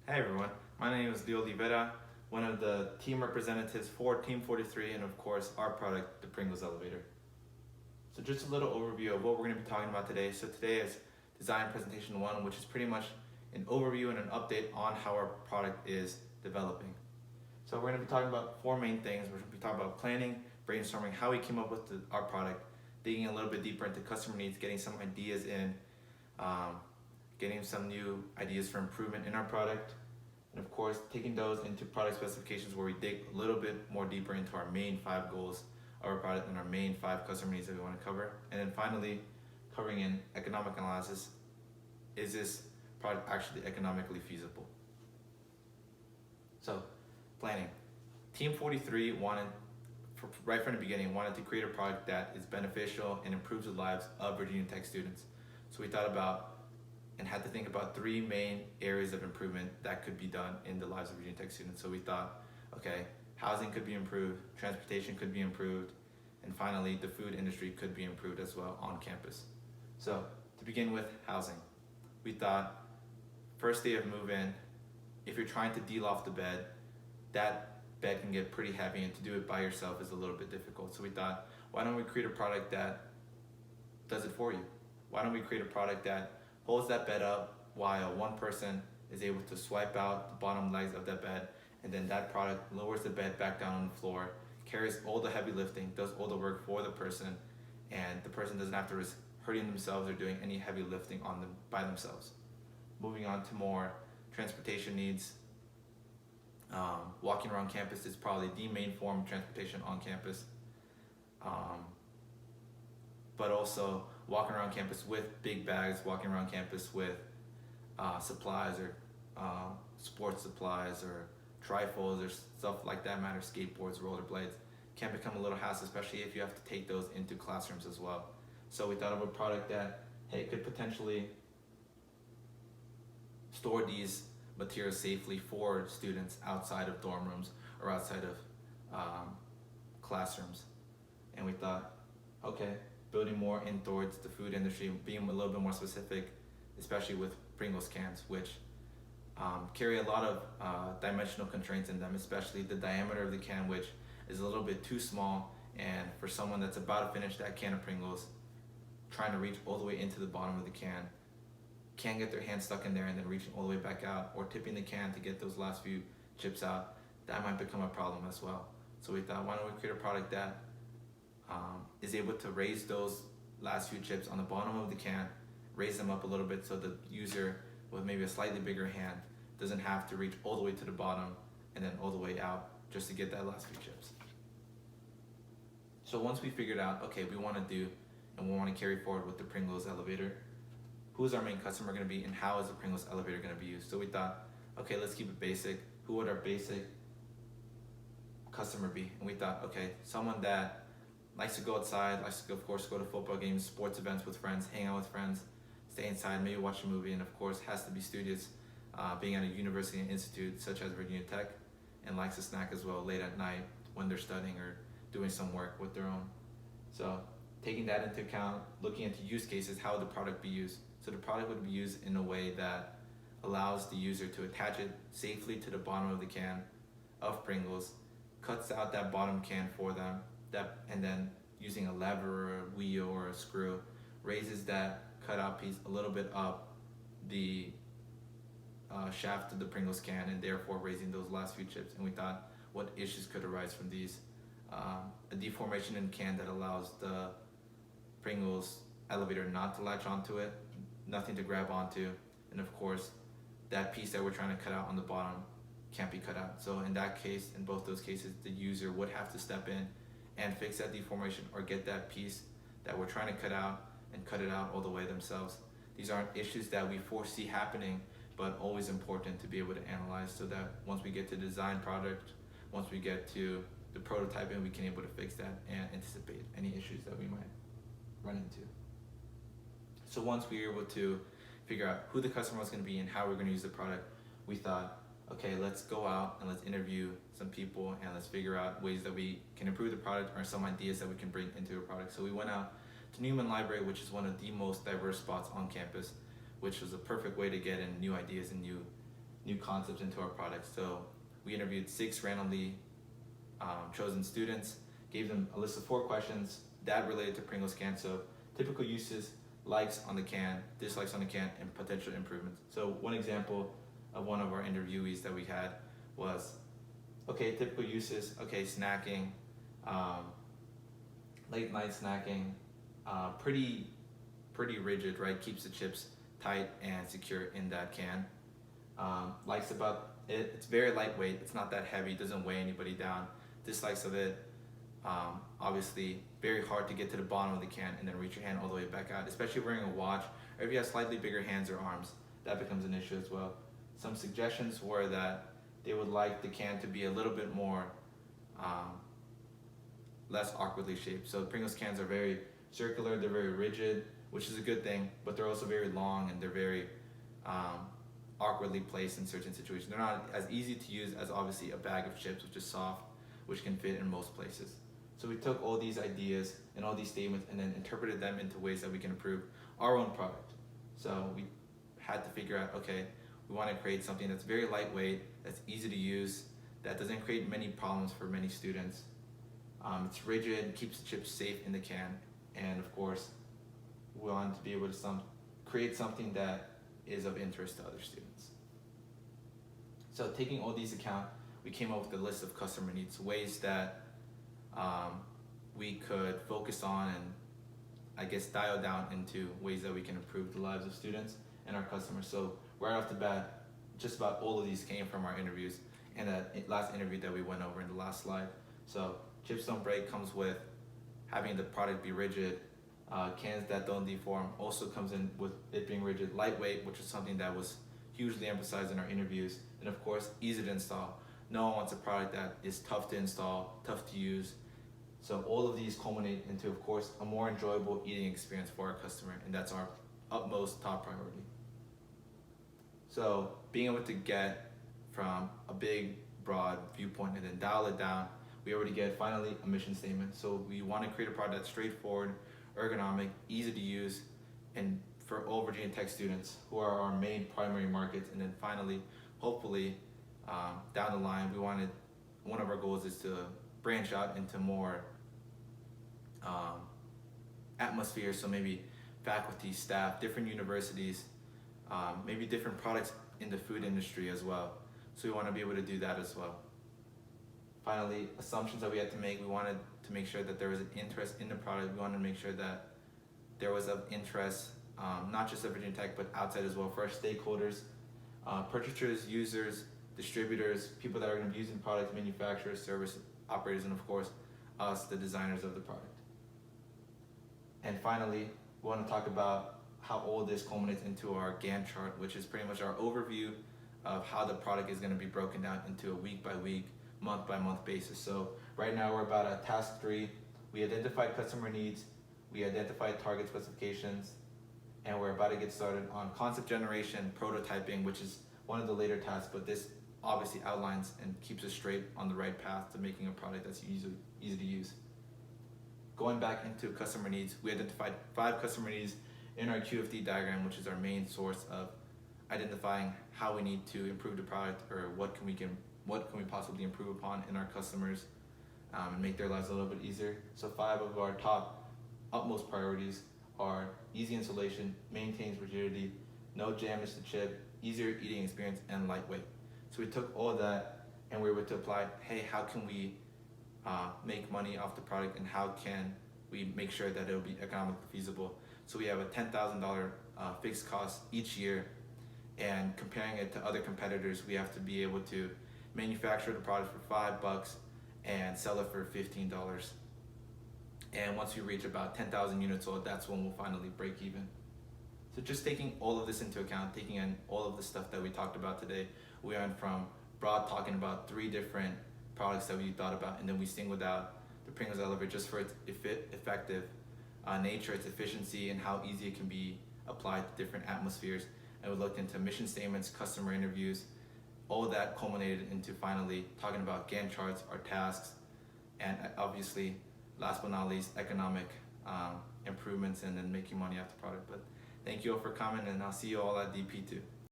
Hey everyone, my name is Leo Olivera, one of the team representatives for Team 43 and of course our product, the Pringles Elevator. So just a little overview of what we're going to be talking about today. So today is Design Presentation 1, which is pretty much an overview and an update on how our product is developing. So we're going to be talking about four main things. We're going to be talking about planning, brainstorming, how we came up with our product, digging a little bit deeper into customer needs, getting some ideas in, getting some new ideas for improvement in our product, and of course taking those into product specifications where we dig a little bit more deeper into our main 5 goals of our product and our main 5 customer needs that we want to cover. And then finally covering in economic analysis, is this product actually economically feasible? So planning. Team 43 wanted, right from the beginning, wanted to create a product that is beneficial and improves the lives of Virginia Tech students. So we thought about and had to think about 3 main areas of improvement that could be done in the lives of Virginia Tech students. So we thought, okay, housing could be improved, transportation could be improved, and finally the food industry could be improved as well on campus. So to begin with housing, we thought first day of move-in, if you're trying to de-loft the bed, that bed can get pretty heavy, and to do it by yourself is a little bit difficult. So we thought, why don't we create a product that does it for you? Why don't we create a product that holds that bed up while one person is able to swipe out the bottom legs of that bed, and then that product lowers the bed back down on the floor, carries all the heavy lifting, does all the work for the person, and the person doesn't have to risk hurting themselves or doing any heavy lifting on them by themselves. Moving on to more transportation needs. Walking around campus is probably the main form of transportation on campus. But also walking around campus with big bags, walking around campus with supplies or sports supplies or trifolds or stuff like that matter, skateboards, rollerblades, can become a little hassle, especially if you have to take those into classrooms as well. So we thought of a product that, hey, could potentially store these materials safely for students outside of dorm rooms or outside of classrooms. And we thought, okay, building more in towards the food industry, being a little bit more specific, especially with Pringles cans, which carry a lot of dimensional constraints in them, especially the diameter of the can, which is a little bit too small. And for someone that's about to finish that can of Pringles, trying to reach all the way into the bottom of the can, can't get their hand stuck in there and then reaching all the way back out, or tipping the can to get those last few chips out, that might become a problem as well. So we thought, why don't we create a product that is able to raise those last few chips on the bottom of the can, raise them up a little bit so the user with maybe a slightly bigger hand doesn't have to reach all the way to the bottom and then all the way out just to get that last few chips. So once we figured out, okay, we want to do and we want to carry forward with the Pringles Elevator, who's our main customer going to be and how is the Pringles Elevator going to be used? So we thought, okay, let's keep it basic. Who would our basic customer be? And we thought, okay, someone that likes to go outside, likes to, of course, go to football games, sports events with friends, hang out with friends, stay inside, maybe watch a movie, and of course has to be studious, being at a university and institute such as Virginia Tech, and likes to snack as well late at night when they're studying or doing some work with their own. So taking that into account, looking into use cases, how would the product be used? So the product would be used in a way that allows the user to attach it safely to the bottom of the can of Pringles, cuts out that bottom can for them, and then using a lever or a wheel or a screw, raises that cutout piece a little bit up the shaft of the Pringles can, and therefore raising those last few chips. And we thought, what issues could arise from these? A deformation in the can that allows the Pringles elevator not to latch onto it, nothing to grab onto, and of course that piece that we're trying to cut out on the bottom can't be cut out. So in that case, in both those cases, the user would have to step in and fix that deformation or get that piece that we're trying to cut out and cut it out all the way themselves. These aren't issues that we foresee happening, but always important to be able to analyze so that once we get to the design product, once we get to the prototyping, we can be able to fix that and anticipate any issues that we might run into. So once we were able to figure out who the customer was going to be and how we're going to use the product, we thought, okay, let's go out and let's interview some people and let's figure out ways that we can improve the product or some ideas that we can bring into a product. So we went out to Newman Library, which is one of the most diverse spots on campus, which was a perfect way to get in new ideas and new new concepts into our product. So we interviewed 6 randomly chosen students, gave them a list of 4 questions that related to Pringles can. So typical uses, likes on the can, dislikes on the can, and potential improvements. So one example of one of our interviewees that we had was, okay, typical uses, okay, snacking, late night snacking, pretty rigid, right? Keeps the chips tight and secure in that can. Likes about it, it's very lightweight, it's not that heavy, doesn't weigh anybody down. Dislikes of it, obviously very hard to get to the bottom of the can and then reach your hand all the way back out, especially wearing a watch, or if you have slightly bigger hands or arms, that becomes an issue as well. Some suggestions were that they would like the can to be a little bit more less awkwardly shaped. So Pringles cans are very circular, they're very rigid, which is a good thing, but they're also very long and they're very awkwardly placed in certain situations. They're not as easy to use as obviously a bag of chips, which is soft, which can fit in most places. So we took all these ideas and all these statements and then interpreted them into ways that we can improve our own product. So we had to figure out, okay, we want to create something that's very lightweight, that's easy to use, that doesn't create many problems for many students. It's rigid, keeps the chips safe in the can, and of course, we want to be able to create something that is of interest to other students. So taking all these account, we came up with a list of customer needs, ways that we could focus on and I guess dial down into ways that we can improve the lives of students and our customers. So right off the bat, just about all of these came from our interviews and that last interview that we went over in the last slide. So chips don't break comes with having the product be rigid. Cans that don't deform also comes in with it being rigid. Lightweight, which is something that was hugely emphasized in our interviews. And of course, easy to install. No one wants a product that is tough to install, tough to use. So all of these culminate into, of course, a more enjoyable eating experience for our customer, and that's our utmost top priority. So being able to get from a big, broad viewpoint and then dial it down, we already get finally a mission statement. So we want to create a product that's straightforward, ergonomic, easy to use, and for all Virginia Tech students who are our main primary markets. And then finally, hopefully, down the line, one of our goals is to branch out into more atmospheres. So maybe faculty, staff, different universities, maybe different products in the food industry as well. So we want to be able to do that as well. Finally, assumptions that we had to make, we wanted to make sure that there was an interest in the product. We wanted to make sure that there was of interest, not just at Virginia Tech, but outside as well for our stakeholders, purchasers, users, distributors, people that are going to be using products, manufacturers, service operators, and of course, us, the designers of the product. And finally, we want to talk about how all this culminates into our Gantt chart, which is pretty much our overview of how the product is going to be broken down into a week-by-week, month-by-month basis. So right now we're about at task 3. We identified customer needs, we identified target specifications, and we're about to get started on concept generation, prototyping, which is one of the later tasks, but this obviously outlines and keeps us straight on the right path to making a product that's easy to use. Going back into customer needs, we identified 5 customer needs in our QFD diagram, which is our main source of identifying how we need to improve the product or what can we possibly improve upon in our customers and make their lives a little bit easier. So 5 of our top utmost priorities are easy installation, maintains rigidity, no damage to chip, easier eating experience, and lightweight. So we took all of that and we were able to apply, hey, how can we make money off the product and how can we make sure that it'll be economically feasible. So we have a $10,000 fixed cost each year, and comparing it to other competitors, we have to be able to manufacture the product for $5 and sell it for $15. And once we reach about 10,000 units sold, that's when we'll finally break even. So just taking all of this into account, taking in all of the stuff that we talked about today, we went from broad talking about 3 different products that we thought about, and then we singled out the Pringles Elevator just for its effective nature, its efficiency, and how easy it can be applied to different atmospheres. And we looked into mission statements, customer interviews, all of that culminated into finally talking about Gantt charts, our tasks, and obviously, last but not least, economic improvements and then making money off the product. But thank you all for coming, and I'll see you all at DP2.